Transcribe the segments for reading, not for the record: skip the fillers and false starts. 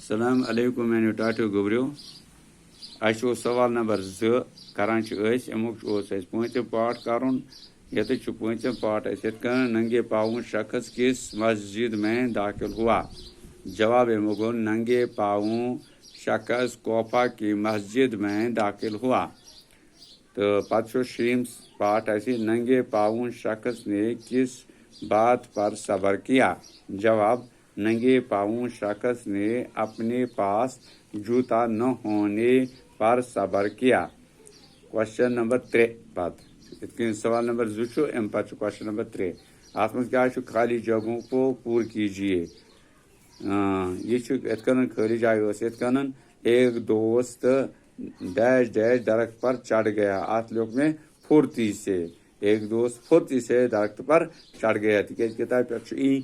السلام علیکم میانیو ٹاٹو گوبریو اچھا سوال نمبر 2 کران امیک پوتم پاٹ کرن یہ پوتم پاٹ ننگے پاؤں شخص کس مسجد میں داخل ہوا. جواب امیک گو ننگے پاؤں شخص کوفہ کی مسجد میں داخل ہوا. تو پتہ شریم پاٹ ننگے پاؤں شخص نے کس بات پر صبر کیا. جواب ننگے پاؤں شخص نے اپنے پاس جوتا نہ ہونے پر صبر کیا. کوشچن نمبر 3 پتہ سوال نمبر 2 ام پتہ کوشچن نمبر 3 ات من کیا خالی جگہوں کو پور کیجیے. یہ خالی جائے ایک دوست ڈیش ڈیش درخت پر چڑھ گیا. ات لوگ میں پھرتی سے. ایک دوست پھرتی سے درخت پر چڑھ گیا. کتاب پہ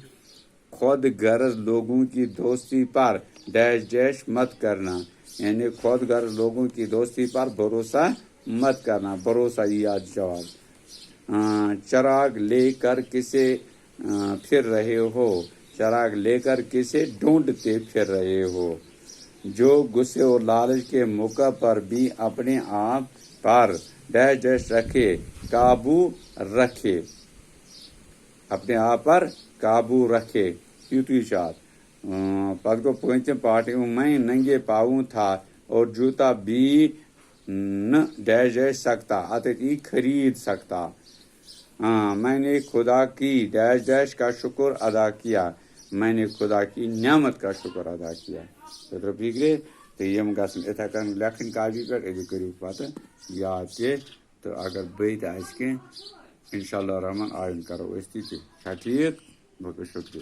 خود غرض لوگوں کی دوستی پر ڈیش ڈیش مت کرنا. یعنی خود غرض لوگوں کی دوستی پر بھروسہ مت کرنا. بھروسہ یاد جواب. چراغ لے کر کسے پھر رہے ہو. چراغ لے کر کسے ڈھونڈتے پھر رہے ہو. جو غصے اور لالچ کے موقع پر بھی اپنے آپ پر ڈیش ڈیش رکھے قابو رکھے. اپنے آپ پر قابو رکھے. یوتھی چات پتہ گو پوتم پاٹ میں ننگے پاؤں تھا اور جوتا بھی نہ ڈیش ڈیش سکتا. خرید سکتا. میں نے خدا کی ڈیش ڈیش کا شکر ادا کیا. میں نے خدا کی نعمت کا شکر ادا کیا. فکرے تو یم گھن اتھے کن لکھن کاپی پہ کرو پتہ یاد تو اگر بیت آس کی انشاء اللہ رحمان آئند کرو اس ٹھیک. بہت شکریہ.